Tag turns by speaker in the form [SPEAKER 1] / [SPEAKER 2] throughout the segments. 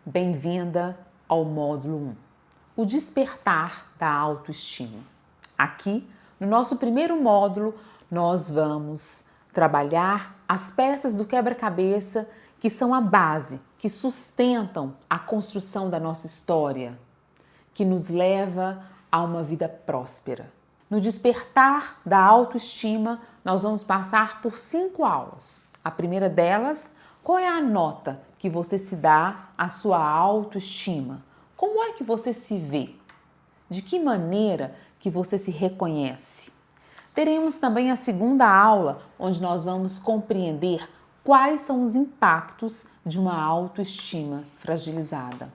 [SPEAKER 1] Bem-vinda ao módulo 1, o despertar da autoestima. Aqui, no nosso primeiro módulo, nós vamos trabalhar as peças do quebra-cabeça que são a base, que sustentam a construção da nossa história, que nos leva a uma vida próspera. No despertar da autoestima, nós vamos passar por 5 aulas. A primeira delas, qual é a nota que você se dá à sua autoestima? Como é que você se vê? De que maneira que você se reconhece? Teremos também a segunda aula, onde nós vamos compreender quais são os impactos de uma autoestima fragilizada.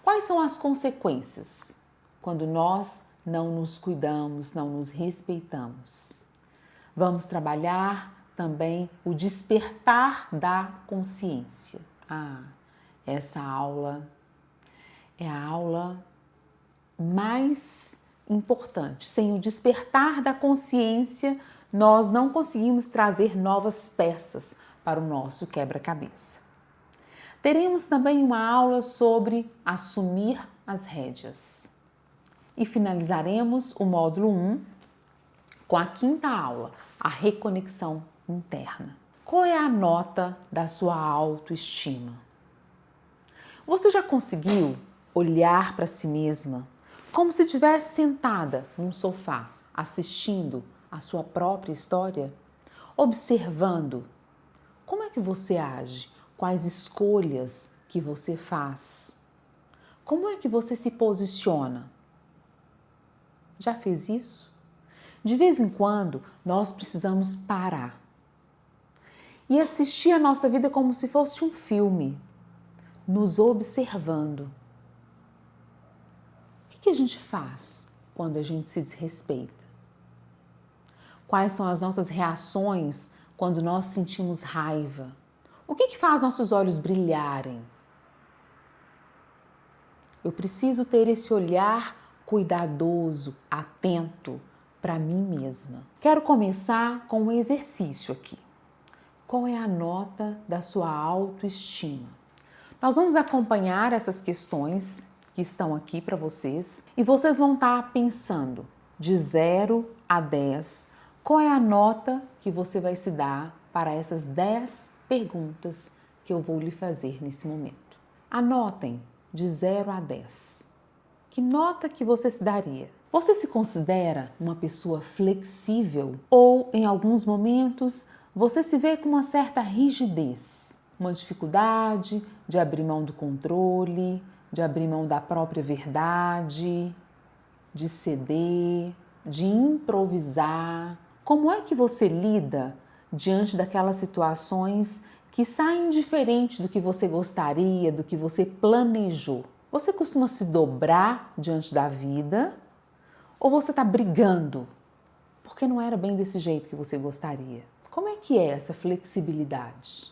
[SPEAKER 1] Quais são as consequências quando nós não nos cuidamos, não nos respeitamos? Vamos trabalhar também o despertar da consciência. Essa aula é a aula mais importante. Sem o despertar da consciência, nós não conseguimos trazer novas peças para o nosso quebra-cabeça. Teremos também uma aula sobre assumir as rédeas. E finalizaremos o módulo 1 com a quinta aula, a reconexão interna. Qual é a nota da sua autoestima? Você já conseguiu olhar para si mesma como se estivesse sentada num sofá, assistindo a sua própria história? Observando como é que você age, quais escolhas que você faz, como é que você se posiciona? Já fez isso? De vez em quando, nós precisamos parar e assistir a nossa vida como se fosse um filme, nos observando. O que a gente faz quando a gente se desrespeita? Quais são as nossas reações quando nós sentimos raiva? O que faz nossos olhos brilharem? Eu preciso ter esse olhar cuidadoso, atento para mim mesma. Quero começar com um exercício aqui. Qual é a nota da sua autoestima? Nós vamos acompanhar essas questões que estão aqui para vocês e vocês vão estar pensando de 0 a 10, qual é a nota que você vai se dar para essas 10 perguntas que eu vou lhe fazer nesse momento. Anotem de 0 a 10. Que nota que você se daria? Você se considera uma pessoa flexível ou, em alguns momentos, você se vê com uma certa rigidez, uma dificuldade de abrir mão do controle, de abrir mão da própria verdade, de ceder, de improvisar? Como é que você lida diante daquelas situações que saem diferente do que você gostaria, do que você planejou? Você costuma se dobrar diante da vida ou você está brigando porque não era bem desse jeito que você gostaria? Como é que é essa flexibilidade?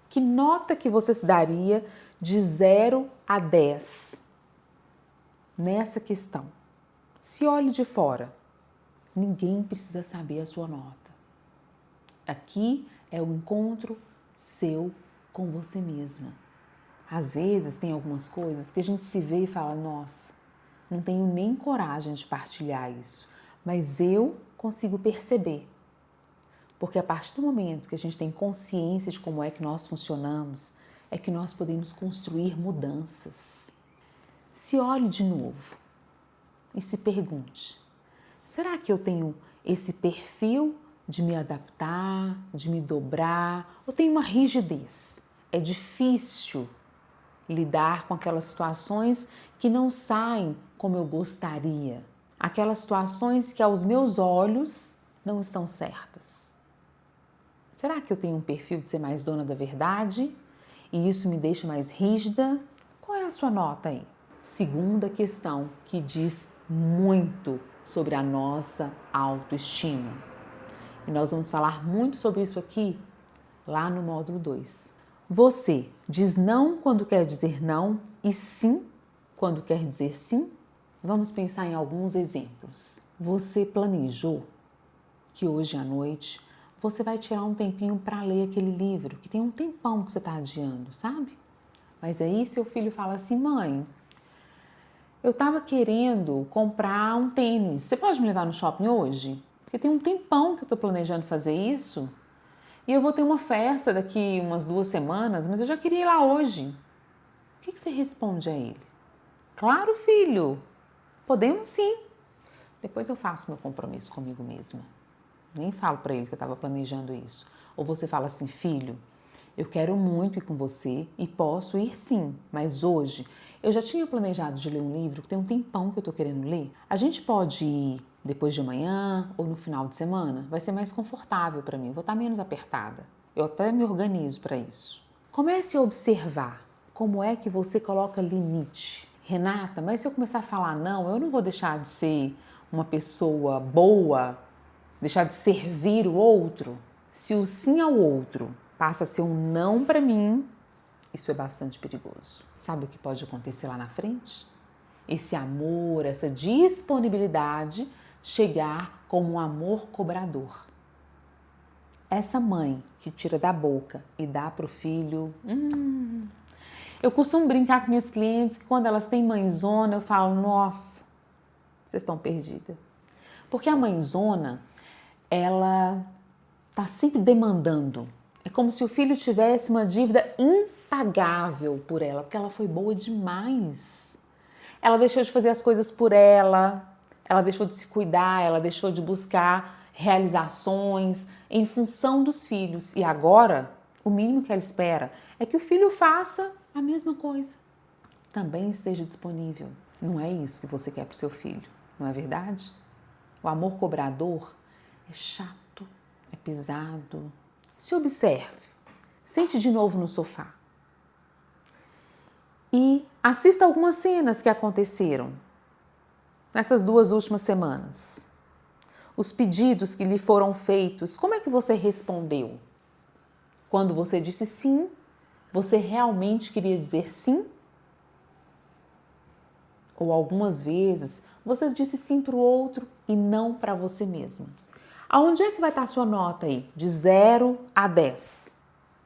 [SPEAKER 1] Que nota que você se daria de 0 a 10 nessa questão? Se olhe de fora, ninguém precisa saber a sua nota. Aqui é o encontro seu com você mesma. Às vezes tem algumas coisas que a gente se vê e fala, nossa, não tenho nem coragem de partilhar isso, mas eu consigo perceber. Porque a partir do momento que a gente tem consciência de como é que nós funcionamos, é que nós podemos construir mudanças. Se olhe de novo e se pergunte, será que eu tenho esse perfil de me adaptar, de me dobrar, ou tenho uma rigidez? É difícil lidar com aquelas situações que não saem como eu gostaria, aquelas situações que aos meus olhos não estão certas. Será que eu tenho um perfil de ser mais dona da verdade e isso me deixa mais rígida? Qual é a sua nota aí? Segunda questão que diz muito sobre a nossa autoestima. E nós vamos falar muito sobre isso aqui lá no módulo 2. Você diz não quando quer dizer não e sim quando quer dizer sim? Vamos pensar em alguns exemplos. Você planejou que hoje à noite você vai tirar um tempinho para ler aquele livro que tem um tempão que você está adiando, sabe? Mas aí seu filho fala assim, mãe, eu estava querendo comprar um tênis. Você pode me levar no shopping hoje? Porque tem um tempão que eu estou planejando fazer isso. E eu vou ter uma festa daqui umas 2 semanas, mas eu já queria ir lá hoje. O que você responde a ele? Claro, filho. Podemos sim. Depois eu faço meu compromisso comigo mesma. Nem falo para ele que eu estava planejando isso. Ou você fala assim, filho, eu quero muito ir com você e posso ir sim, mas hoje eu já tinha planejado de ler um livro que tem um tempão que eu estou querendo ler. A gente pode ir depois de amanhã ou no final de semana? Vai ser mais confortável para mim, eu vou estar menos apertada. Eu até me organizo para isso. Comece a observar como é que você coloca limite. Renata, mas se eu começar a falar não, eu não vou deixar de ser uma pessoa boa, deixar de servir o outro? Se o sim ao outro passa a ser um não para mim, isso é bastante perigoso. Sabe o que pode acontecer lá na frente? Esse amor, essa disponibilidade chegar como um amor cobrador. Essa mãe que tira da boca e dá para o filho. Eu costumo brincar com minhas clientes que quando elas têm mãezona, eu falo, nossa, vocês estão perdidas. Porque a mãezona, ela está sempre demandando. É como se o filho tivesse uma dívida impagável por ela, porque ela foi boa demais. Ela deixou de fazer as coisas por ela deixou de se cuidar, ela deixou de buscar realizações em função dos filhos. E agora, o mínimo que ela espera é que o filho faça a mesma coisa. Também esteja disponível. Não é isso que você quer para o seu filho, não é verdade? O amor cobrador é chato, é pesado. Se observe, sente de novo no sofá e assista algumas cenas que aconteceram nessas 2 últimas semanas. Os pedidos que lhe foram feitos, como é que você respondeu? Quando você disse sim, você realmente queria dizer sim? Ou algumas vezes você disse sim para o outro e não para você mesma. Aonde é que vai estar a sua nota aí? De 0 a 10.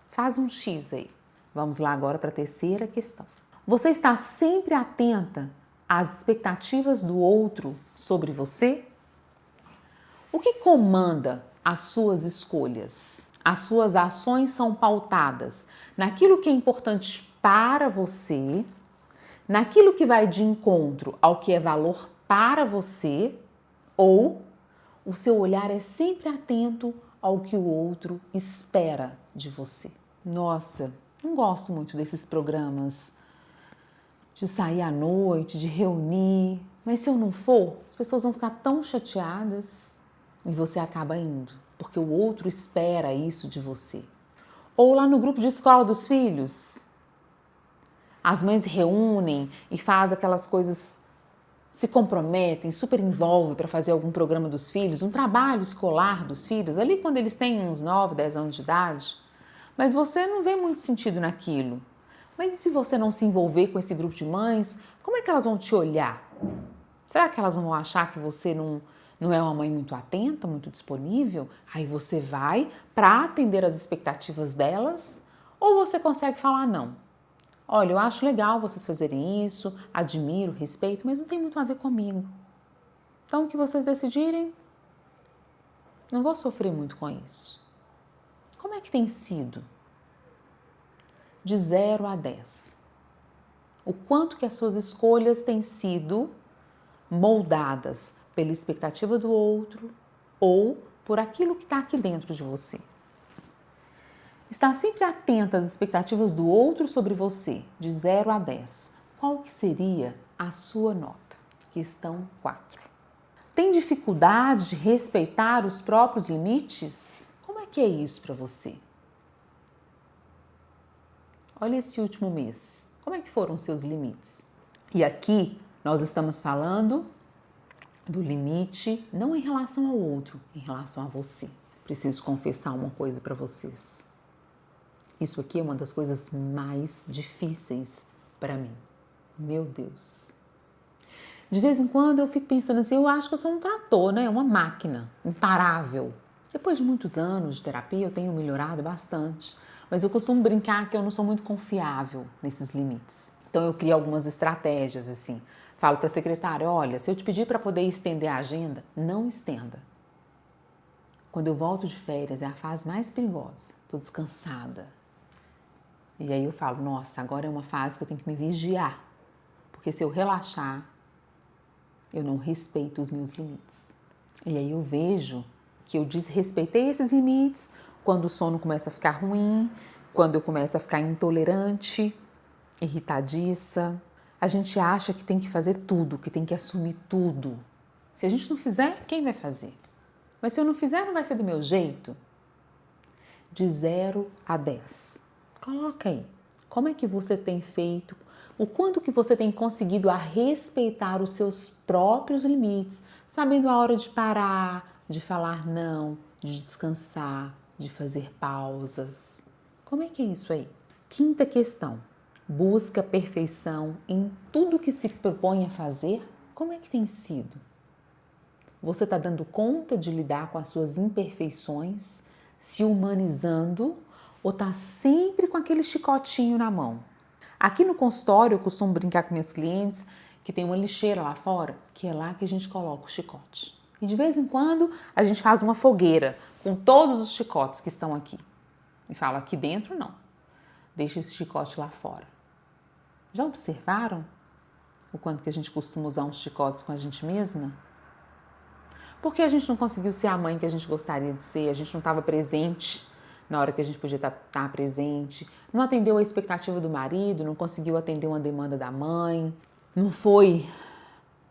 [SPEAKER 1] Faz um X aí. Vamos lá agora para a terceira questão. Você está sempre atenta às expectativas do outro sobre você? O que comanda as suas escolhas? As suas ações são pautadas naquilo que é importante para você, naquilo que vai de encontro ao que é valor para você, ou o seu olhar é sempre atento ao que o outro espera de você? Nossa, não gosto muito desses programas de sair à noite, de reunir, mas se eu não for, as pessoas vão ficar tão chateadas e você acaba indo, porque o outro espera isso de você. Ou lá no grupo de escola dos filhos, as mães reúnem e fazem aquelas coisas, se comprometem, super envolvem para fazer algum programa dos filhos, um trabalho escolar dos filhos, ali quando eles têm uns 9, 10 anos de idade, mas você não vê muito sentido naquilo. Mas e se você não se envolver com esse grupo de mães, como é que elas vão te olhar? Será que elas vão achar que você não é uma mãe muito atenta, muito disponível? Aí você vai para atender as expectativas delas? Ou você consegue falar não? Olha, eu acho legal vocês fazerem isso, admiro, respeito, mas não tem muito a ver comigo. Então, o que vocês decidirem, não vou sofrer muito com isso. Como é que tem sido? De 0 a 10. O quanto que as suas escolhas têm sido moldadas pela expectativa do outro ou por aquilo que está aqui dentro de você. Está sempre atenta às expectativas do outro sobre você, de 0 a 10. Qual que seria a sua nota? Questão 4. Tem dificuldade de respeitar os próprios limites? Como é que é isso para você? Olha esse último mês. Como é que foram os seus limites? E aqui nós estamos falando do limite não em relação ao outro, em relação a você. Preciso confessar uma coisa para vocês. Isso aqui é uma das coisas mais difíceis para mim. Meu Deus. De vez em quando eu fico pensando assim, eu acho que eu sou um trator, né? Uma máquina imparável. Depois de muitos anos de terapia eu tenho melhorado bastante. Mas eu costumo brincar que eu não sou muito confiável nesses limites. Então eu crio algumas estratégias assim. Falo para a secretária, olha, se eu te pedir para poder estender a agenda, não estenda. Quando eu volto de férias é a fase mais perigosa. Estou descansada. E aí eu falo, nossa, agora é uma fase que eu tenho que me vigiar. Porque se eu relaxar, eu não respeito os meus limites. E aí eu vejo que eu desrespeitei esses limites quando o sono começa a ficar ruim, quando eu começo a ficar intolerante, irritadiça. A gente acha que tem que fazer tudo, que tem que assumir tudo. Se a gente não fizer, quem vai fazer? Mas se eu não fizer, não vai ser do meu jeito? De 0 a 10. Coloca aí. Como é que você tem feito? O quanto que você tem conseguido a respeitar os seus próprios limites, sabendo a hora de parar, de falar não, de descansar, de fazer pausas. Como é que é isso aí? Quinta questão. Busca perfeição em tudo que se propõe a fazer? Como é que tem sido? Você está dando conta de lidar com as suas imperfeições, se humanizando ou está sempre com aquele chicotinho na mão? Aqui no consultório eu costumo brincar com minhas clientes que tem uma lixeira lá fora, que é lá que a gente coloca o chicote. E de vez em quando a gente faz uma fogueira com todos os chicotes que estão aqui. E fala, aqui dentro não, deixa esse chicote lá fora. Já observaram o quanto que a gente costuma usar uns chicotes com a gente mesma? Porque a gente não conseguiu ser a mãe que a gente gostaria de ser, a gente não estava presente na hora que a gente podia estar presente, não atendeu a expectativa do marido, não conseguiu atender uma demanda da mãe, não foi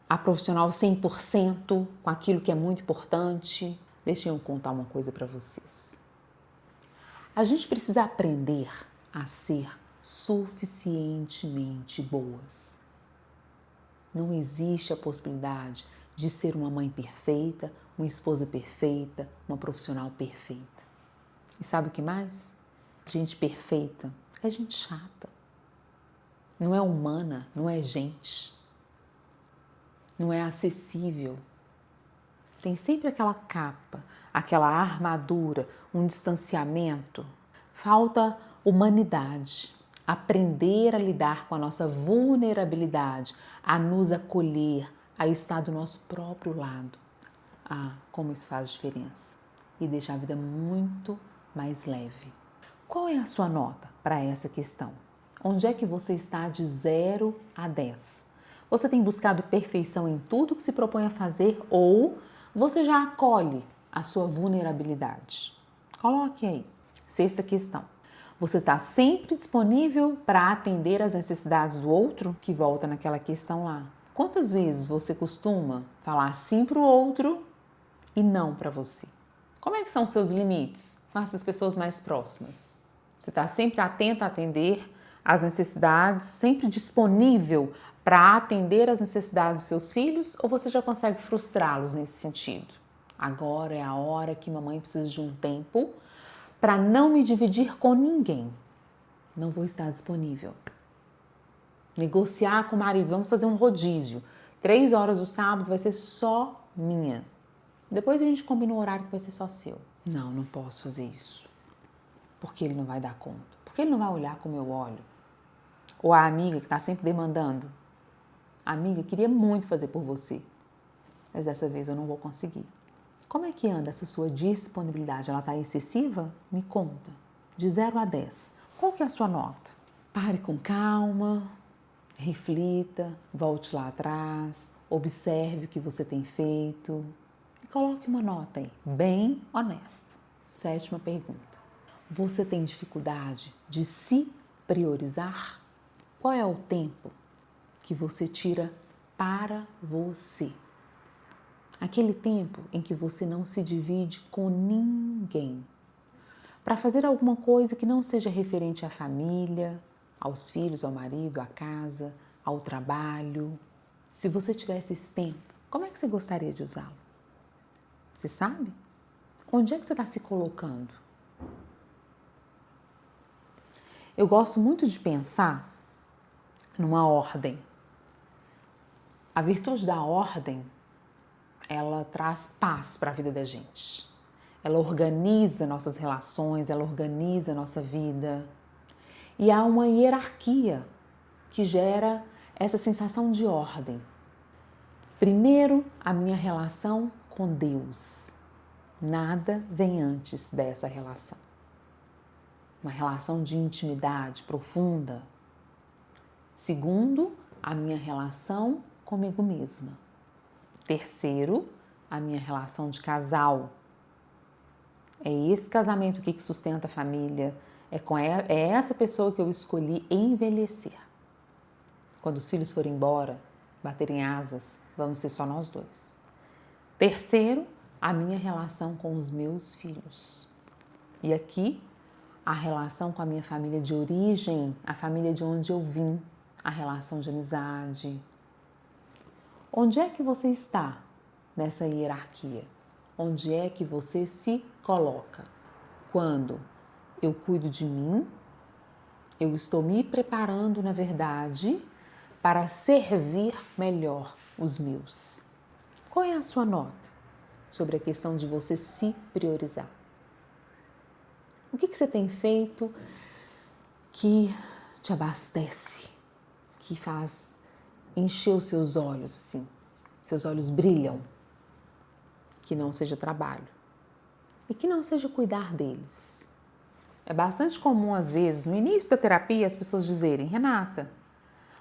[SPEAKER 1] a profissional 100% com aquilo que é muito importante. Deixem eu contar uma coisa para vocês. A gente precisa aprender a ser suficientemente boas. Não existe a possibilidade de ser uma mãe perfeita, uma esposa perfeita, uma profissional perfeita. E sabe o que mais? Gente perfeita é gente chata. Não é humana, não é gente. Não é acessível. Tem sempre aquela capa, aquela armadura, um distanciamento. Falta humanidade. Aprender a lidar com a nossa vulnerabilidade, a nos acolher, a estar do nosso próprio lado. Ah, como isso faz diferença. E deixa a vida muito mais leve. Qual é a sua nota para essa questão? Onde é que você está de 0 a 10? Você tem buscado perfeição em tudo que se propõe a fazer ou você já acolhe a sua vulnerabilidade? Coloque aí. Sexta questão. Você está sempre disponível para atender às necessidades do outro? Que volta naquela questão lá. Quantas vezes você costuma falar sim para o outro e não para você? Como é que são os seus limites com essas pessoas mais próximas? Você está sempre atenta a atender às necessidades, sempre disponível para atender às necessidades dos seus filhos ou você já consegue frustrá-los nesse sentido? Agora é a hora que mamãe precisa de um tempo para não me dividir com ninguém. Não vou estar disponível. Negociar com o marido, vamos fazer um rodízio. 3 horas do sábado vai ser só minha. Depois a gente combina um horário que vai ser só seu. Não posso fazer isso. Porque ele não vai dar conta. Porque ele não vai olhar como eu olho. Ou a amiga que está sempre demandando. Amiga, queria muito fazer por você. Mas dessa vez eu não vou conseguir. Como é que anda essa sua disponibilidade? Ela está excessiva? Me conta. De 0 a 10. Qual que é a sua nota? Pare com calma. Reflita. Volte lá atrás. Observe o que você tem feito. E coloque uma nota aí, bem honesta. 7ª pergunta. Você tem dificuldade de se priorizar? Qual é o tempo que você tira para você? Aquele tempo em que você não se divide com ninguém. Para fazer alguma coisa que não seja referente à família, aos filhos, ao marido, à casa, ao trabalho. Se você tivesse esse tempo, como é que você gostaria de usá-lo? Você sabe? Onde é que você está se colocando? Eu gosto muito de pensar numa ordem. A virtude da ordem, ela traz paz para a vida da gente. ela organiza nossas relações, ela organiza nossa vida. E há uma hierarquia que gera essa sensação de ordem. Primeiro, a minha relação com Deus. Nada vem antes dessa relação. Uma relação de intimidade profunda. Segundo, a minha relação comigo mesma. Terceiro, a minha relação de casal. É esse casamento que sustenta a família. É essa pessoa que eu escolhi envelhecer. Quando os filhos forem embora, baterem asas, vamos ser só nós dois. Terceiro, a minha relação com os meus filhos. E aqui, a relação com a minha família de origem, a família de onde eu vim, a relação de amizade. Onde é que você está nessa hierarquia? Onde é que você se coloca? Quando eu cuido de mim, eu estou me preparando, na verdade, para servir melhor os meus. Qual é a sua nota sobre a questão de você se priorizar? O que você tem feito que te abastece, que faz encher os seus olhos assim, seus olhos brilham? Que não seja trabalho e que não seja cuidar deles. É bastante comum, às vezes, no início da terapia, as pessoas dizerem: Renata,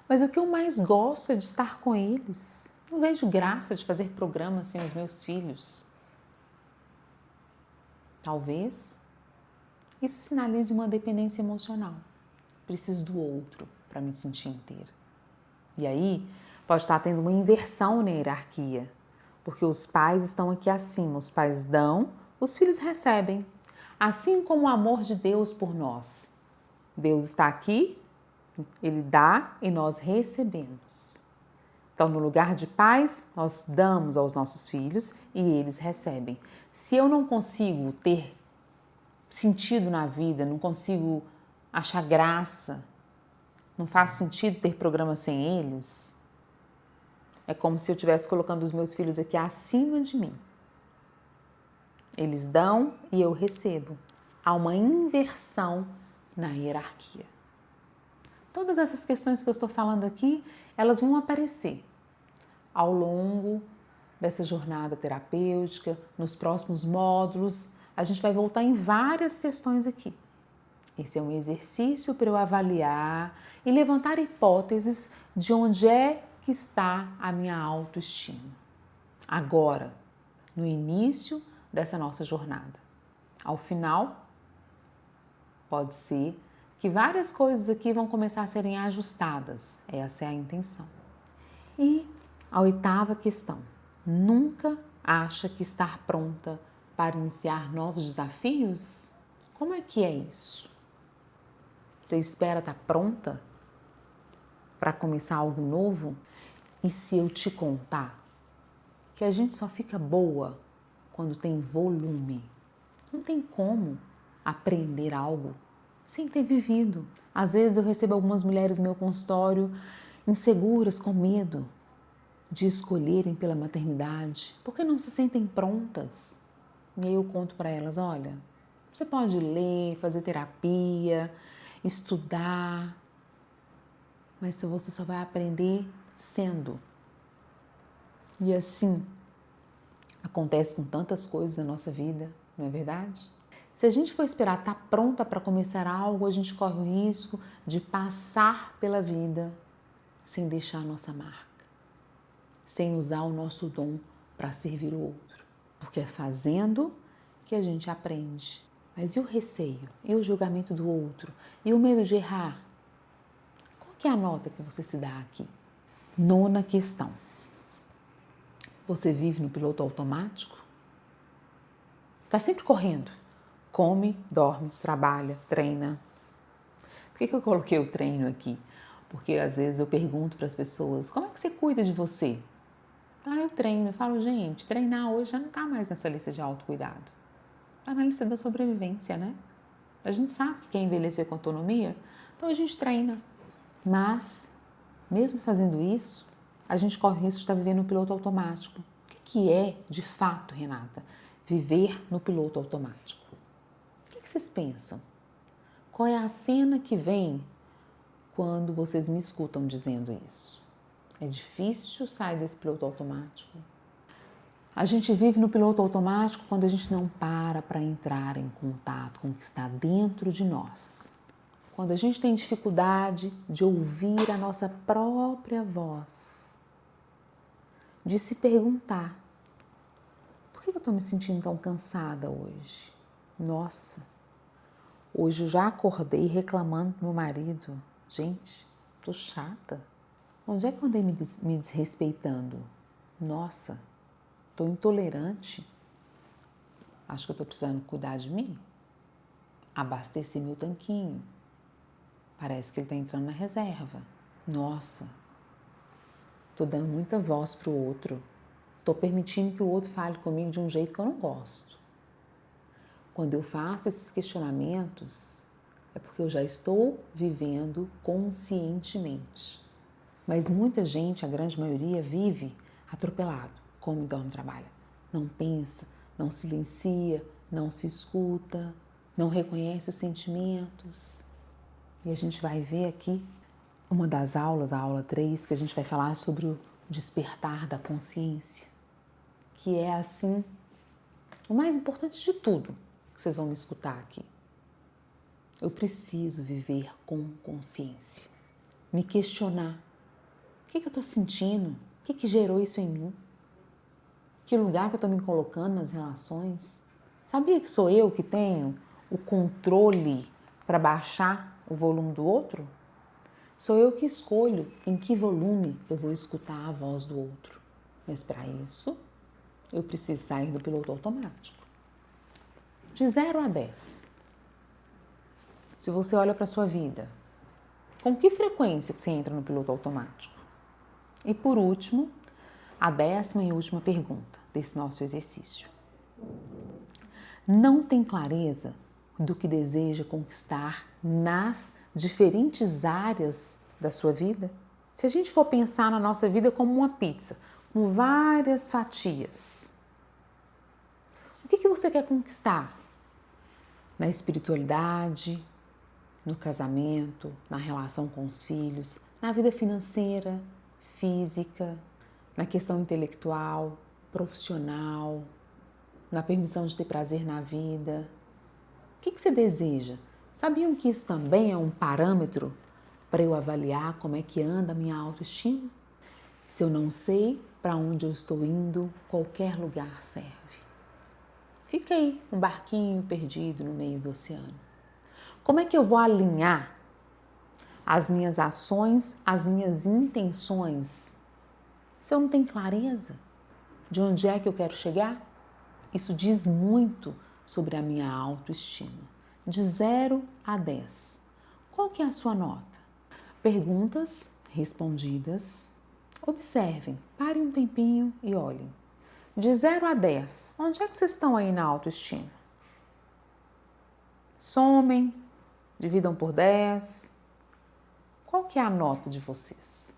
[SPEAKER 1] mas o que eu mais gosto é de estar com eles. Não vejo graça de fazer programas sem os meus filhos. Talvez isso sinalize uma dependência emocional. Preciso do outro para me sentir inteira. E aí pode estar tendo uma inversão na hierarquia, porque os pais estão aqui acima, os pais dão, os filhos recebem. Assim como o amor de Deus por nós. Deus está aqui, Ele dá e nós recebemos. Então, no lugar de pais, nós damos aos nossos filhos e eles recebem. Se eu não consigo ter sentido na vida, não consigo achar graça, não faz sentido ter programa sem eles, é como se eu estivesse colocando os meus filhos aqui acima de mim. Eles dão e eu recebo. Há uma inversão na hierarquia. Todas essas questões que eu estou falando aqui, elas vão aparecer ao longo dessa jornada terapêutica, nos próximos módulos. A gente vai voltar em várias questões aqui. Esse é um exercício para eu avaliar e levantar hipóteses de onde é que está a minha autoestima. Agora, no início dessa nossa jornada. Ao final, pode ser que várias coisas aqui vão começar a serem ajustadas. Essa é a intenção. E a oitava questão. Nunca acha que estar pronta para iniciar novos desafios? Como é que é isso? Você espera estar pronta para começar algo novo? E se eu te contar que a gente só fica boa quando tem volume? Não tem como aprender algo sem ter vivido. Às vezes eu recebo algumas mulheres no meu consultório inseguras, com medo de escolherem pela maternidade, porque não se sentem prontas. E aí eu conto para elas: olha, você pode ler, fazer terapia, estudar, mas você só vai aprender sendo. E assim acontece com tantas coisas na nossa vida, não é verdade? Se a gente for esperar estar pronta para começar algo, a gente corre o risco de passar pela vida sem deixar a nossa marca, sem usar o nosso dom para servir o outro. Porque é fazendo que a gente aprende. Mas e o receio? E o julgamento do outro? E o medo de errar? Qual que é a nota que você se dá aqui? Nona questão. Você vive no piloto automático? Está sempre correndo. Come, dorme, trabalha, treina. Por que eu coloquei o treino aqui? Porque às vezes eu pergunto para as pessoas: como é que você cuida de você? Eu treino. Eu falo: gente, treinar hoje já não está mais nessa lista de autocuidado. Está na lista da sobrevivência, né? A gente sabe que quer envelhecer com autonomia, então a gente treina. Mas, mesmo fazendo isso, a gente corre o risco de estar vivendo no piloto automático. O que é, de fato, Renata, viver no piloto automático? O que vocês pensam? Qual é a cena que vem quando vocês me escutam dizendo isso? É difícil sair desse piloto automático? A gente vive no piloto automático quando a gente não para entrar em contato com o que está dentro de nós. Quando a gente tem dificuldade de ouvir a nossa própria voz, de se perguntar: por que eu estou me sentindo tão cansada hoje? Nossa, hoje eu já acordei reclamando do meu marido. Gente, tô chata. Onde é que eu andei me desrespeitando? Nossa, tô intolerante. Acho que eu tô precisando cuidar de mim. Abastecer meu tanquinho. Parece que ele tá entrando na reserva. Nossa, tô dando muita voz pro outro. Tô permitindo que o outro fale comigo de um jeito que eu não gosto. Quando eu faço esses questionamentos, é porque eu já estou vivendo conscientemente. Mas muita gente, a grande maioria, vive atropelado, come, dorme, trabalha. Não pensa, não silencia, não se escuta, não reconhece os sentimentos. E a gente vai ver aqui uma das aulas, a aula 3, que a gente vai falar sobre o despertar da consciência, que é assim, o mais importante de tudo que vocês vão me escutar aqui. Eu preciso viver com consciência, me questionar. O que eu estou sentindo? O que gerou isso em mim? Que lugar que eu estou me colocando nas relações? Sabia que sou eu que tenho o controle para baixar o volume do outro? Sou eu que escolho em que volume eu vou escutar a voz do outro. Mas para isso, eu preciso sair do piloto automático. De 0 a 10. Se você olha para a sua vida, com que frequência que você entra no piloto automático? E por último, a 10ª e última pergunta desse nosso exercício. Não tem clareza do que deseja conquistar nas diferentes áreas da sua vida? Se a gente for pensar na nossa vida como uma pizza, com várias fatias, o que você quer conquistar? Na espiritualidade, no casamento, na relação com os filhos, na vida financeira, física, na questão intelectual, profissional, na permissão de ter prazer na vida. O que você deseja? Sabiam que isso também é um parâmetro para eu avaliar como é que anda a minha autoestima? Se eu não sei para onde eu estou indo, qualquer lugar serve. Fica aí, um barquinho perdido no meio do oceano. Como é que eu vou alinhar as minhas ações, as minhas intenções, se eu não tenho clareza de onde é que eu quero chegar? Isso diz muito sobre a minha autoestima. De 0 a 10. Qual que é a sua nota? Perguntas respondidas. Observem, parem um tempinho e olhem. De 0 a 10, onde é que vocês estão aí na autoestima? Somem, dividam por 10. Qual que é a nota de vocês?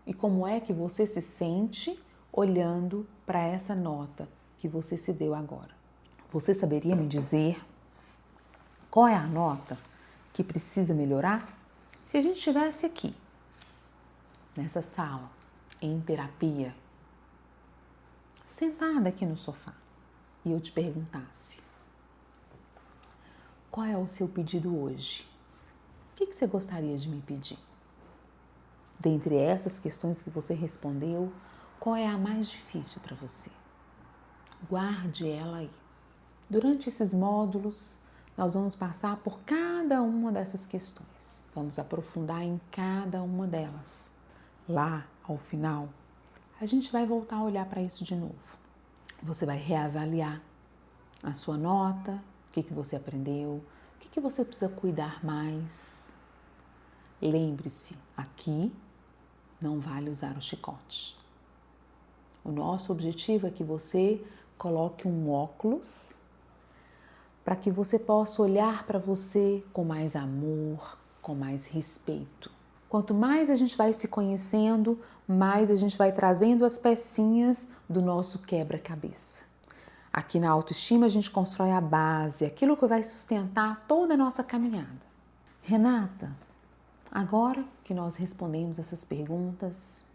[SPEAKER 1] E como é que você se sente olhando para essa nota que você se deu agora? Você saberia me dizer qual é a nota que precisa melhorar? Se a gente estivesse aqui, nessa sala, em terapia, sentada aqui no sofá, e eu te perguntasse: qual é o seu pedido hoje? O que você gostaria de me pedir? Dentre essas questões que você respondeu, qual é a mais difícil para você? Guarde ela aí. Durante esses módulos, nós vamos passar por cada uma dessas questões. Vamos aprofundar em cada uma delas. Lá, ao final, a gente vai voltar a olhar para isso de novo. Você vai reavaliar a sua nota, o que você aprendeu, o que você precisa cuidar mais. Lembre-se, aqui não vale usar o chicote. O nosso objetivo é que você coloque um óculos para que você possa olhar para você com mais amor, com mais respeito. Quanto mais a gente vai se conhecendo, mais a gente vai trazendo as pecinhas do nosso quebra-cabeça. Aqui na autoestima a gente constrói a base, aquilo que vai sustentar toda a nossa caminhada. Renata, agora que nós respondemos essas perguntas,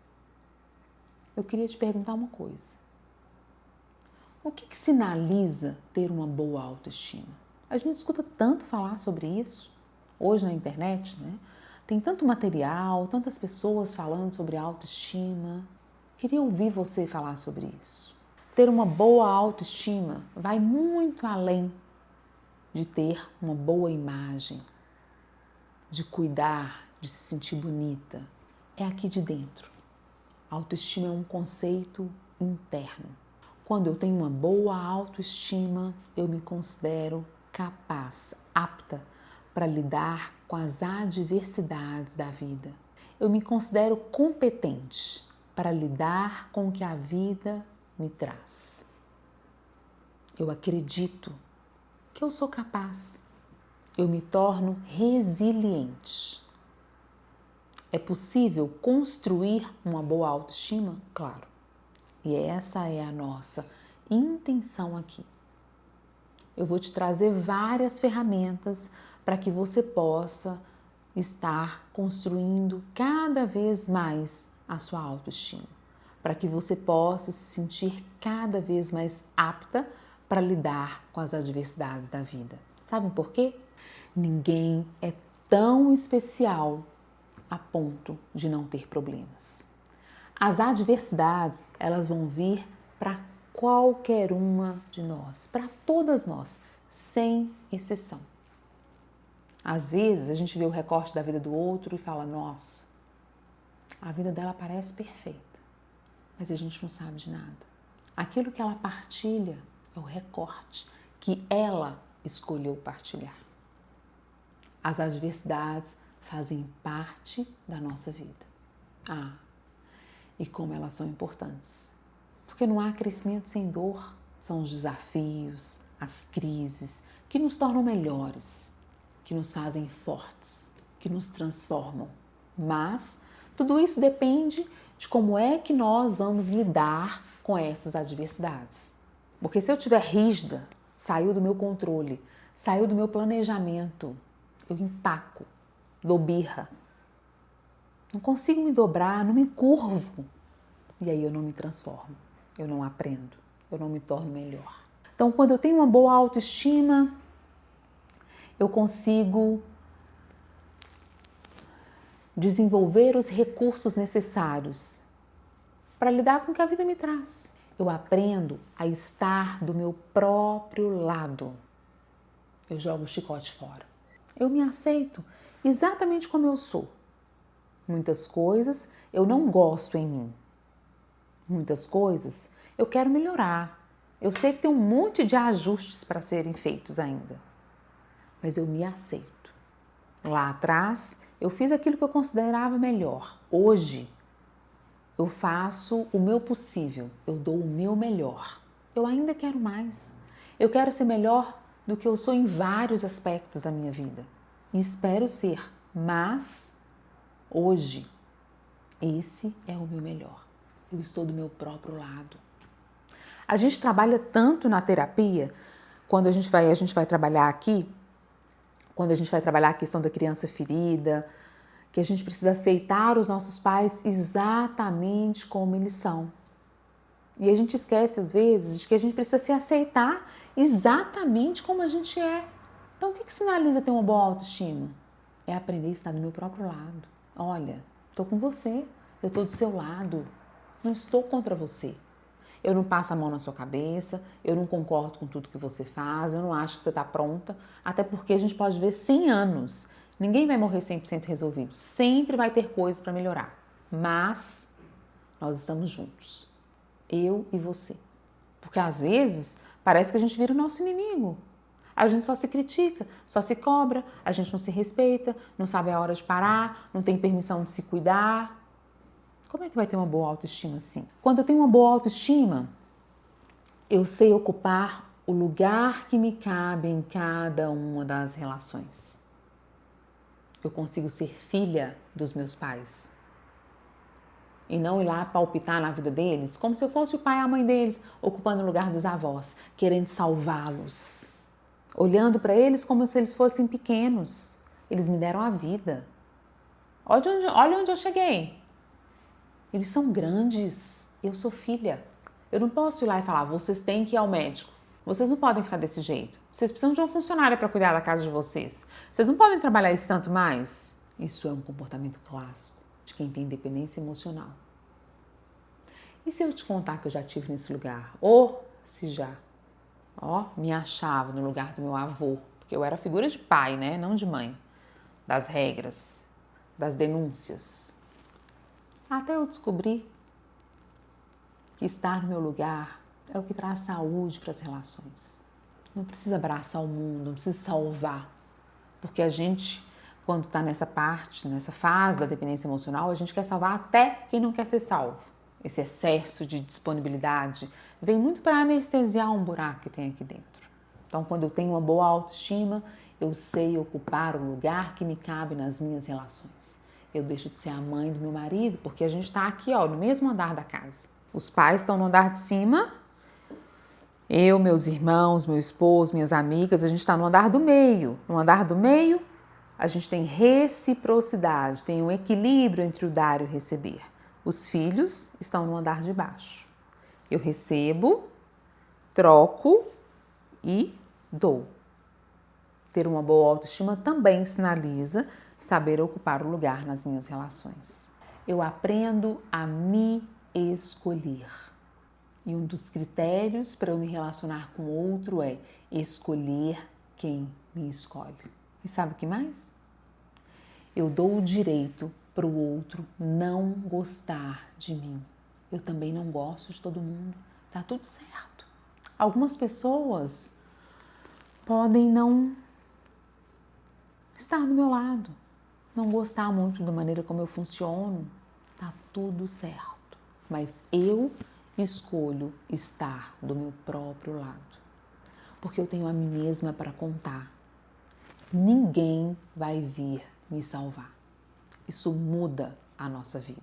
[SPEAKER 1] eu queria te perguntar uma coisa. O que sinaliza ter uma boa autoestima? A gente escuta tanto falar sobre isso hoje na internet, né? Tem tanto material, tantas pessoas falando sobre autoestima. Queria ouvir você falar sobre isso. Ter uma boa autoestima vai muito além de ter uma boa imagem, de cuidar, de se sentir bonita. É aqui de dentro. A autoestima é um conceito interno. Quando eu tenho uma boa autoestima, eu me considero capaz, apta para lidar com as adversidades da vida. Eu me considero competente para lidar com o que a vida me traz. Eu acredito que eu sou capaz. Eu me torno resiliente. É possível construir uma boa autoestima? Claro. E essa é a nossa intenção aqui. Eu vou te trazer várias ferramentas para que você possa estar construindo cada vez mais a sua autoestima, para que você possa se sentir cada vez mais apta para lidar com as adversidades da vida. Sabe por quê? Ninguém é tão especial a ponto de não ter problemas. As adversidades, elas vão vir para qualquer uma de nós, para todas nós, sem exceção. Às vezes a gente vê o recorte da vida do outro e fala, nossa, a vida dela parece perfeita, mas a gente não sabe de nada. Aquilo que ela partilha é o recorte que ela escolheu partilhar. As adversidades fazem parte da nossa vida. E como elas são importantes. Porque não há crescimento sem dor. São os desafios, as crises que nos tornam melhores, que nos fazem fortes, que nos transformam. Mas tudo isso depende de como é que nós vamos lidar com essas adversidades. Porque se eu estiver rígida, saiu do meu controle, saiu do meu planejamento, eu empaco, dou birra. Não consigo me dobrar, não me curvo. E aí eu não me transformo, eu não aprendo, eu não me torno melhor. Então, quando eu tenho uma boa autoestima, eu consigo desenvolver os recursos necessários para lidar com o que a vida me traz. Eu aprendo a estar do meu próprio lado. Eu jogo o chicote fora. Eu me aceito exatamente como eu sou. Muitas coisas eu não gosto em mim. Muitas coisas eu quero melhorar. Eu sei que tem um monte de ajustes para serem feitos ainda. Mas eu me aceito. Lá atrás, eu fiz aquilo que eu considerava melhor. Hoje, eu faço o meu possível. Eu dou o meu melhor. Eu ainda quero mais. Eu quero ser melhor do que eu sou em vários aspectos da minha vida. E espero ser. Mas, hoje, esse é o meu melhor. Eu estou do meu próprio lado. A gente trabalha tanto na terapia, quando a gente vai trabalhar aqui, quando a gente vai trabalhar a questão da criança ferida, que a gente precisa aceitar os nossos pais exatamente como eles são. E a gente esquece, às vezes, de que a gente precisa se aceitar exatamente como a gente é. Então, o que sinaliza ter uma boa autoestima? É aprender a estar do meu próprio lado. Olha, estou com você, eu estou do seu lado, não estou contra você. Eu não passo a mão na sua cabeça, eu não concordo com tudo que você faz, eu não acho que você está pronta, até porque a gente pode ver 100 anos. Ninguém vai morrer 100% resolvido, sempre vai ter coisas para melhorar. Mas nós estamos juntos, eu e você. Porque às vezes parece que a gente vira o nosso inimigo. A gente só se critica, só se cobra, a gente não se respeita, não sabe a hora de parar, não tem permissão de se cuidar. Como é que vai ter uma boa autoestima assim? Quando eu tenho uma boa autoestima, eu sei ocupar o lugar que me cabe em cada uma das relações. Eu consigo ser filha dos meus pais. e não ir lá palpitar na vida deles, como se eu fosse o pai e a mãe deles, ocupando o lugar dos avós, querendo salvá-los, olhando para eles como se eles fossem pequenos. Eles me deram a vida. Olha onde eu cheguei. Eles são grandes. Eu sou filha. Eu não posso ir lá e falar, vocês têm que ir ao médico. Vocês não podem ficar desse jeito. Vocês precisam de uma funcionária para cuidar da casa de vocês. Vocês não podem trabalhar esse tanto mais. Isso é um comportamento clássico de quem tem dependência emocional. E se eu te contar que eu já estive nesse lugar? Ou se já, me achava no lugar do meu avô, porque eu era figura de pai, né? Não de mãe. Das regras, das denúncias. Até eu descobrir que estar no meu lugar é o que traz saúde para as relações. Não precisa abraçar o mundo, não precisa salvar. Porque a gente, quando está nessa fase da dependência emocional, a gente quer salvar até quem não quer ser salvo. Esse excesso de disponibilidade vem muito para anestesiar um buraco que tem aqui dentro. Então, quando eu tenho uma boa autoestima, eu sei ocupar o lugar que me cabe nas minhas relações. Eu deixo de ser a mãe do meu marido, porque a gente está aqui, no mesmo andar da casa. Os pais estão no andar de cima, eu, meus irmãos, meu esposo, minhas amigas, a gente está no andar do meio. No andar do meio, a gente tem reciprocidade, tem um equilíbrio entre o dar e o receber. Os filhos estão no andar de baixo. Eu recebo, troco e dou. Ter uma boa autoestima também sinaliza saber ocupar o lugar nas minhas relações. Eu aprendo a me escolher. E um dos critérios para eu me relacionar com o outro é escolher quem me escolhe. E sabe o que mais? Eu dou o direito para o outro não gostar de mim. Eu também não gosto de todo mundo. Tá tudo certo. Algumas pessoas podem não estar do meu lado, não gostar muito da maneira como eu funciono. Tá tudo certo. Mas eu escolho estar do meu próprio lado. Porque eu tenho a mim mesma para contar. Ninguém vai vir me salvar. Isso muda a nossa vida.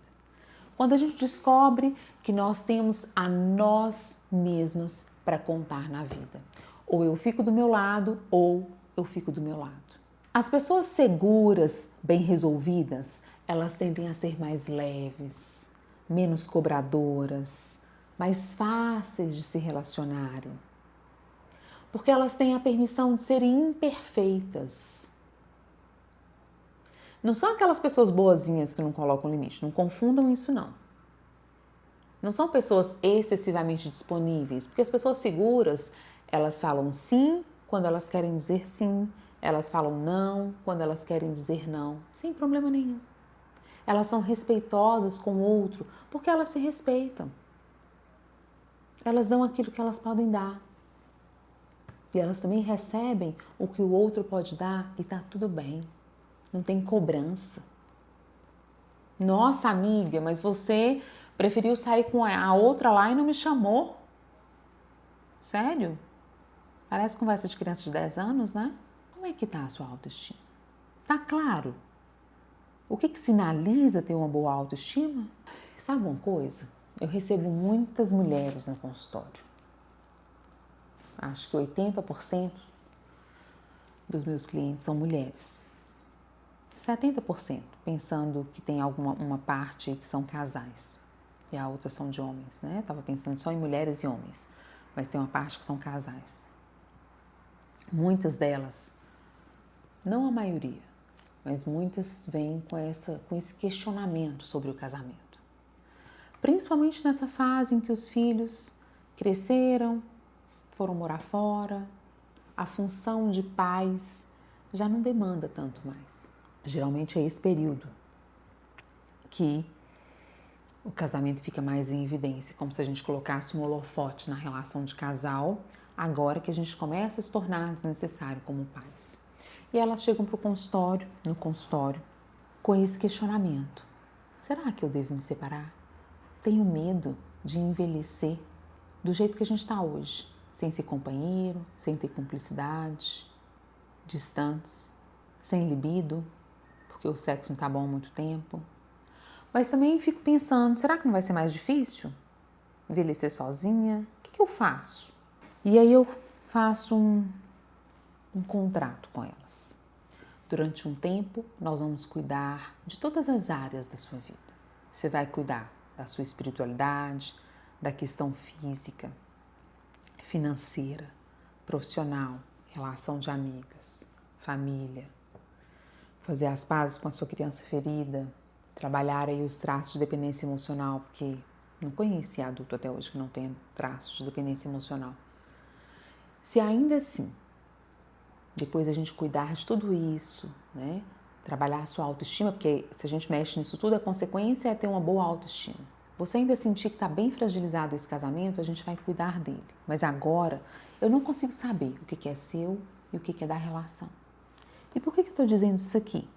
[SPEAKER 1] Quando a gente descobre que nós temos a nós mesmas para contar na vida. Ou eu fico do meu lado, ou eu fico do meu lado. As pessoas seguras, bem resolvidas, elas tendem a ser mais leves, menos cobradoras, mais fáceis de se relacionarem. Porque elas têm a permissão de serem imperfeitas. Não são aquelas pessoas boazinhas que não colocam limite, não confundam isso não. Não são pessoas excessivamente disponíveis, porque as pessoas seguras, elas falam sim quando elas querem dizer sim, elas falam não quando elas querem dizer não, sem problema nenhum. Elas são respeitosas com o outro porque elas se respeitam. Elas dão aquilo que elas podem dar. E elas também recebem o que o outro pode dar e tá tudo bem. Não tem cobrança. Nossa, amiga, mas você preferiu sair com a outra lá e não me chamou? Sério? Parece conversa de criança de 10 anos, né? Como é que tá a sua autoestima? Tá claro? O que sinaliza ter uma boa autoestima? Sabe uma coisa? Eu recebo muitas mulheres no consultório. Acho que 80% dos meus clientes são mulheres. 70%, pensando que tem uma parte que são casais. E a outra são de homens, né? Estava pensando só em mulheres e homens. Mas tem uma parte que são casais. Muitas delas, não a maioria, mas muitas vêm com esse questionamento sobre o casamento. Principalmente nessa fase em que os filhos cresceram, foram morar fora, a função de pais já não demanda tanto mais. Geralmente é esse período que o casamento fica mais em evidência, como se a gente colocasse um holofote na relação de casal, agora que a gente começa a se tornar desnecessário como pais. E elas chegam no consultório, com esse questionamento. Será que eu devo me separar? Tenho medo de envelhecer do jeito que a gente está hoje, sem ser companheiro, sem ter cumplicidade, distantes, sem libido, porque o sexo não está bom há muito tempo. Mas também fico pensando, será que não vai ser mais difícil envelhecer sozinha? O que eu faço? E aí eu faço um contrato com elas. Durante um tempo, nós vamos cuidar de todas as áreas da sua vida. Você vai cuidar da sua espiritualidade, da questão física, financeira, profissional, relação de amigas, família, fazer as pazes com a sua criança ferida, trabalhar aí os traços de dependência emocional, porque não conheci adulto até hoje que não tenha traços de dependência emocional. Se ainda assim, depois a gente cuidar de tudo isso, né? Trabalhar a sua autoestima, porque se a gente mexe nisso tudo, a consequência é ter uma boa autoestima. Você ainda sentir que está bem fragilizado esse casamento, a gente vai cuidar dele. Mas agora, eu não consigo saber o que é seu e o que é da relação. E por que eu estou dizendo isso aqui?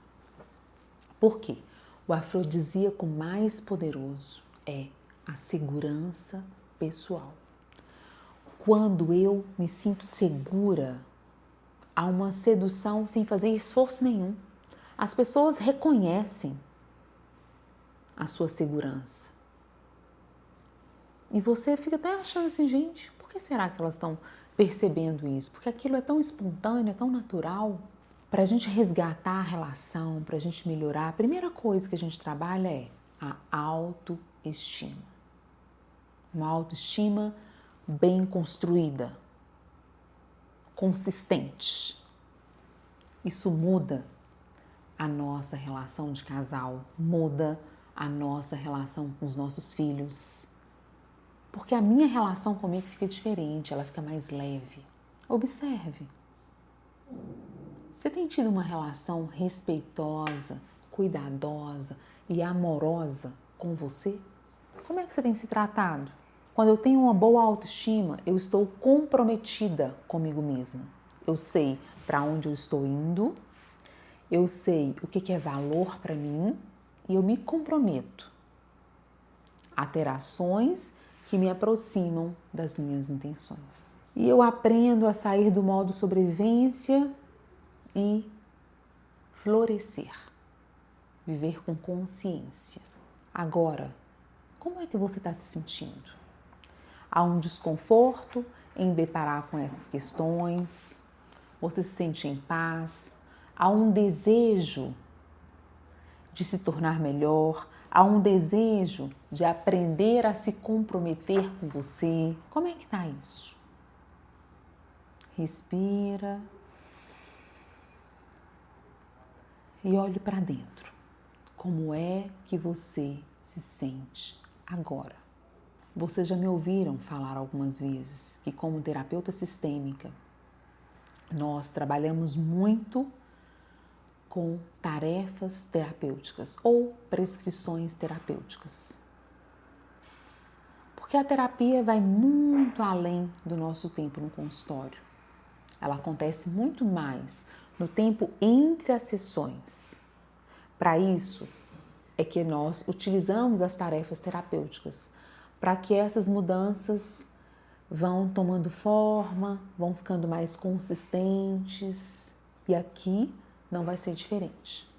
[SPEAKER 1] Porque o afrodisíaco mais poderoso é a segurança pessoal. Quando eu me sinto segura, há uma sedução sem fazer esforço nenhum. As pessoas reconhecem a sua segurança. E você fica até achando assim, gente, por que será que elas estão percebendo isso? Porque aquilo é tão espontâneo, é tão natural. Para a gente resgatar a relação, para a gente melhorar, a primeira coisa que a gente trabalha é a autoestima. Uma autoestima bem construída, consistente. Isso muda a nossa relação de casal, muda a nossa relação com os nossos filhos. Porque a minha relação comigo fica diferente, ela fica mais leve. Observe. Você tem tido uma relação respeitosa, cuidadosa e amorosa com você? Como é que você tem se tratado? Quando eu tenho uma boa autoestima, eu estou comprometida comigo mesma. Eu sei para onde eu estou indo, eu sei o que é valor para mim e eu me comprometo a ter ações que me aproximam das minhas intenções. E eu aprendo a sair do modo sobrevivência e florescer, viver com consciência. Agora, como é que você está se sentindo? Há um desconforto em deparar com essas questões? Você se sente em paz? Há um desejo de se tornar melhor? Há um desejo de aprender a se comprometer com você? Como é que está isso? Respira. E olhe para dentro. Como é que você se sente agora? Vocês já me ouviram falar algumas vezes que, como terapeuta sistêmica, nós trabalhamos muito com tarefas terapêuticas ou prescrições terapêuticas. Porque a terapia vai muito além do nosso tempo no consultório. Ela acontece muito mais no tempo entre as sessões. Para isso é que nós utilizamos as tarefas terapêuticas, para que essas mudanças vão tomando forma, vão ficando mais consistentes. E aqui não vai ser diferente.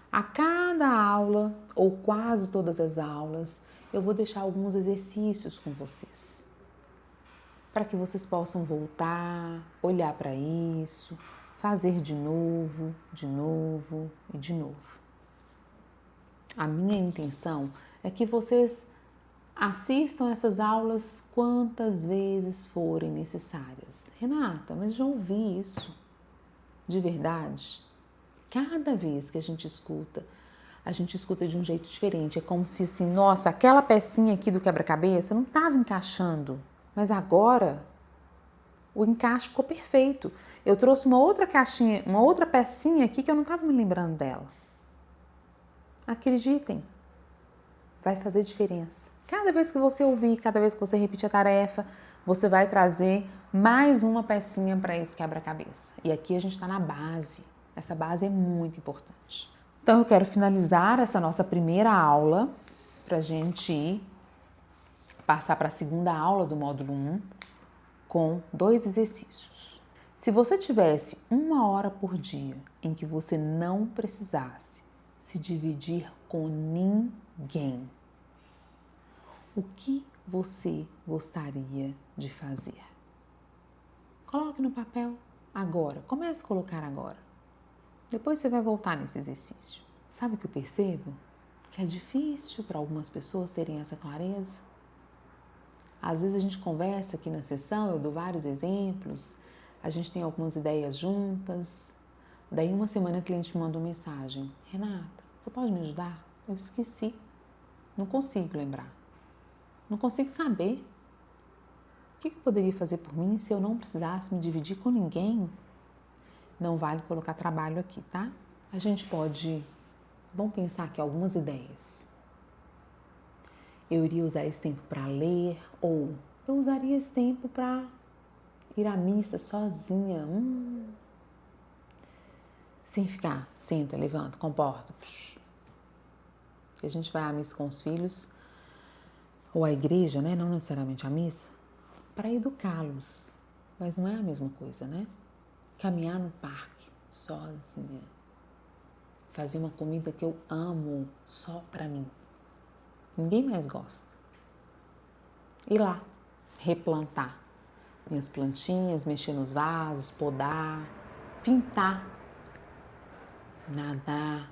[SPEAKER 1] A cada aula, ou quase todas as aulas, eu vou deixar alguns exercícios com vocês, para que vocês possam voltar, olhar para isso, fazer de novo e de novo. A minha intenção é que vocês assistam essas aulas quantas vezes forem necessárias. Renata, mas já ouvi isso. De verdade, cada vez que a gente escuta de um jeito diferente. É como se assim, nossa, aquela pecinha aqui do quebra-cabeça não estava encaixando, mas agora o encaixe ficou perfeito. Eu trouxe uma outra caixinha, uma outra pecinha aqui que eu não estava me lembrando dela. Acreditem, vai fazer diferença. Cada vez que você ouvir, cada vez que você repetir a tarefa, você vai trazer mais uma pecinha para esse quebra-cabeça. E aqui a gente está na base. Essa base é muito importante. Então eu quero finalizar essa nossa primeira aula para a gente passar para a segunda aula do módulo 1 com 2 exercícios. Se você tivesse 1 hora por dia em que você não precisasse se dividir com ninguém. O que você gostaria de fazer? Coloque no papel agora. Comece a colocar agora. Depois você vai voltar nesse exercício. Sabe o que eu percebo? Que é difícil para algumas pessoas terem essa clareza. Às vezes a gente conversa aqui na sessão, eu dou vários exemplos, a gente tem algumas ideias juntas. Daí uma semana o cliente me mandou mensagem: Renata, você pode me ajudar? Eu esqueci. Não consigo lembrar. Não consigo saber. O que eu poderia fazer por mim se eu não precisasse me dividir com ninguém? Não vale colocar trabalho aqui, tá? A gente pode... Vamos pensar aqui algumas ideias. Eu iria usar esse tempo para ler, ou eu usaria esse tempo para ir à missa sozinha. Sem ficar, senta, levanta, comporta. A gente vai à missa com os filhos, ou à igreja, né? Não necessariamente à missa, para educá-los. Mas não é a mesma coisa, né? Caminhar no parque sozinha. Fazer uma comida que eu amo só para mim. Ninguém mais gosta. Ir lá, replantar minhas plantinhas, mexer nos vasos, podar, pintar, nadar,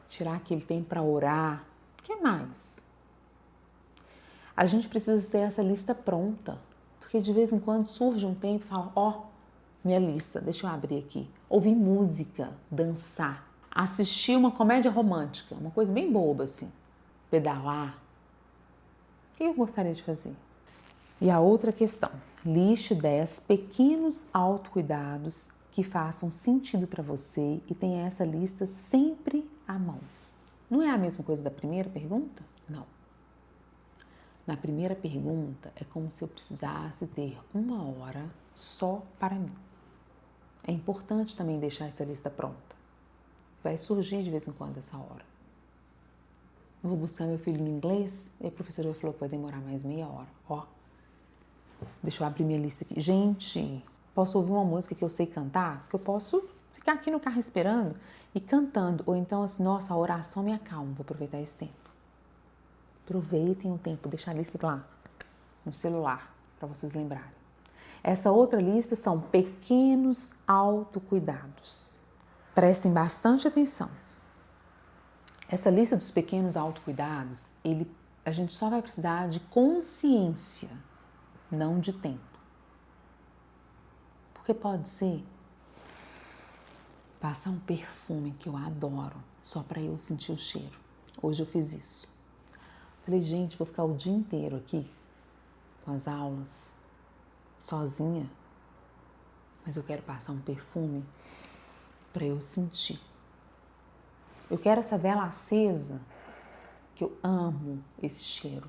[SPEAKER 1] tirar aquele tempo para orar. O que mais? A gente precisa ter essa lista pronta, porque de vez em quando surge um tempo e fala, ó, minha lista, deixa eu abrir aqui. Ouvir música, dançar, assistir uma comédia romântica, uma coisa bem boba assim, pedalar. O que eu gostaria de fazer? E a outra questão, liste 10 pequenos autocuidados que façam sentido para você e tenha essa lista sempre à mão. Não é a mesma coisa da primeira pergunta? Não. Na primeira pergunta é como se eu precisasse ter 1 hora só para mim. É importante também deixar essa lista pronta. Vai surgir de vez em quando essa hora. Vou buscar meu filho no inglês e a professora falou que vai demorar mais meia hora. Ó, deixa eu abrir minha lista aqui. Gente, posso ouvir uma música que eu sei cantar? Que eu posso ficar aqui no carro esperando e cantando. Ou então, assim, nossa, a oração me acalma. Vou aproveitar esse tempo. Aproveitem o tempo, deixa a lista lá no celular para vocês lembrarem. Essa outra lista são pequenos autocuidados. Prestem bastante atenção. Essa lista dos pequenos autocuidados, a gente só vai precisar de consciência, não de tempo. Porque pode ser passar um perfume que eu adoro, só para eu sentir o cheiro. Hoje eu fiz isso. Falei, gente, vou ficar o dia inteiro aqui com as aulas, sozinha, mas eu quero passar um perfume para eu sentir. Eu quero essa vela acesa, que eu amo esse cheiro,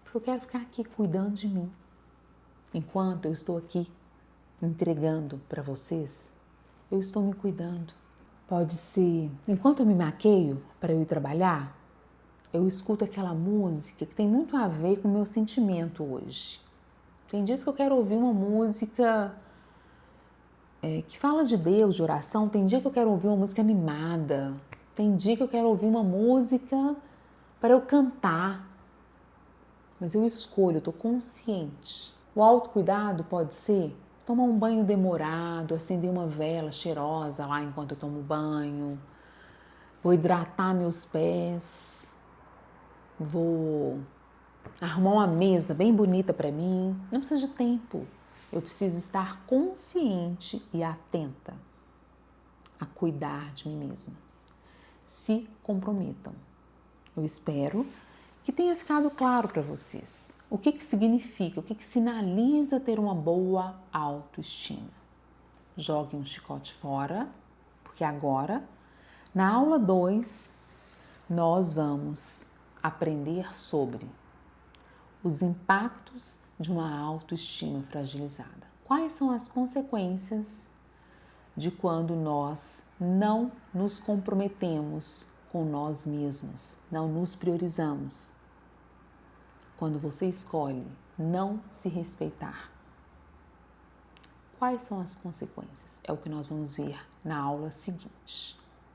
[SPEAKER 1] porque eu quero ficar aqui cuidando de mim, enquanto eu estou aqui entregando para vocês, eu estou me cuidando. Pode ser, enquanto eu me maqueio para eu ir trabalhar, eu escuto aquela música que tem muito a ver com o meu sentimento hoje. Tem dias que eu quero ouvir uma música que fala de Deus, de oração. Tem dia que eu quero ouvir uma música animada. Tem dia que eu quero ouvir uma música para eu cantar. Mas eu escolho, eu estou consciente. O autocuidado pode ser tomar um banho demorado, acender uma vela cheirosa lá enquanto eu tomo banho. Vou hidratar meus pés. Vou arrumar uma mesa bem bonita para mim. Não precisa de tempo. Eu preciso estar consciente e atenta a cuidar de mim mesma. Se comprometam. Eu espero que tenha ficado claro para vocês o que significa, o que sinaliza ter uma boa autoestima. Joguem um chicote fora, porque agora, na aula 2, nós vamos aprender sobre os impactos de uma autoestima fragilizada. Quais são as consequências de quando nós não nos comprometemos com nós mesmos, não nos priorizamos? Quando você escolhe não se respeitar. Quais são as consequências? É o que nós vamos ver na aula seguinte.